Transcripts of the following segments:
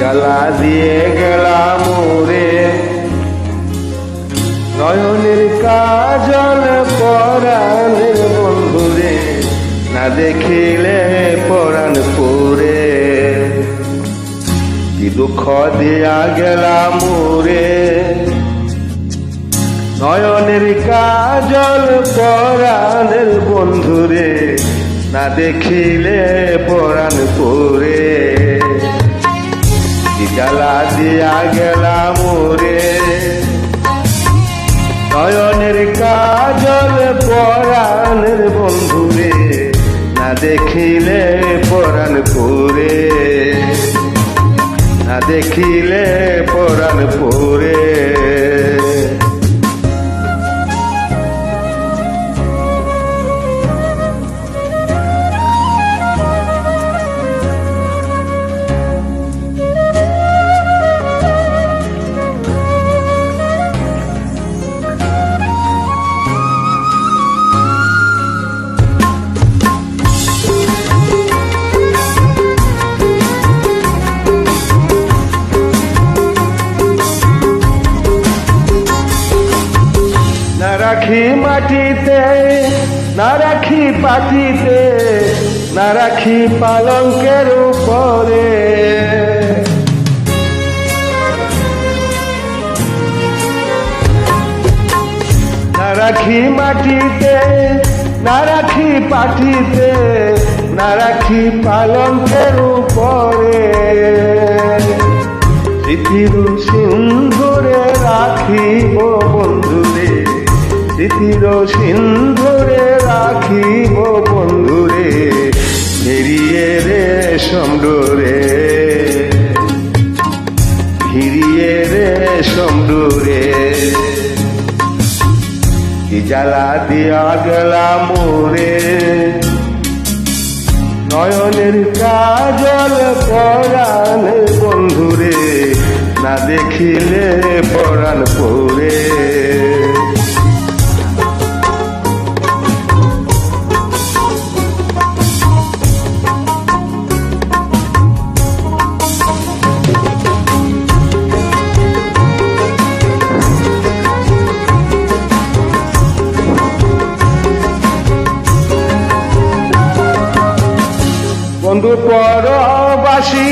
জ্বালা দিয়ে গেলাম রে, নয়নের কাজল পরাণের বন্ধুরে, না দেখিলে পরাণ পুরে। কি দুঃখ দিয়া গেলাম রে, নয়নের কাজল পরাণের বন্ধুরে, না দেখিলে পরাণ পুরে। কি জ্বালা দিয়া গেলাম রে, নয়নের কাজল পরাণের বন্ধুরে, না দেখিলে পরাণ পুরে, না দেখিলে পরাণ পুরে। না রাখি মাটিতে, না রাখি পাটিতে, না রাখি পালঙ্কের উপরে। না রাখি মাটিতে, না রাখি পাটিতে, না রাখি পালঙ্কের উপরে। স্মৃতির সিন্ধুরে রাখিব বন্ধুরে, স্মৃতির সিন্ধুরে রাখিব বন্ধুরে, ঘিরিয়ে রে সমডোরে, ঘিরিয়ে রে সমডোরে। কি জ্বালা দিয়া গেলাম রে, নয়নের কাজল পরাণের বন্ধুরে, না দেখিলে পরাণ পুরে। বন্ধু পরবাসী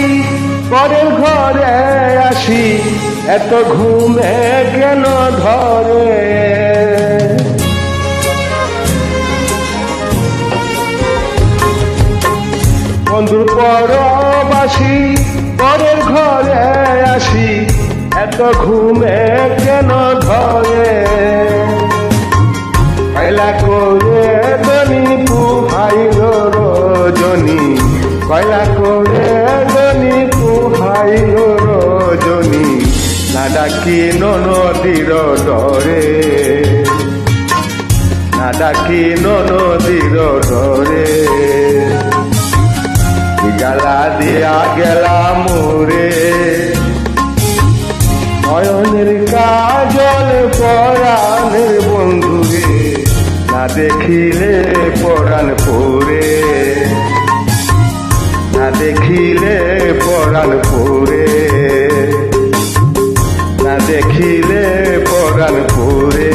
পরের ঘরে আসি, এত ঘুমে কেন ধরে। বন্ধু পরবাসী পরের ঘরে আসি, এত ঘুমে কেন ধরে। কয়লা করে দনি পুহাইল রজনী, কয়লা করে দনি পুহাইল রজনী, না ডাকি নদীর ডরে, না ডাকি নদীর ডরে। জ্বালা দিয়া গেলাম রে, নয়নের কাজল পরাণের বন্ধুরে, না দেখিলে পরাণ পুরে, না দেখিলে পরাণ পুরে, না দেখিলে পরাণ পুরে।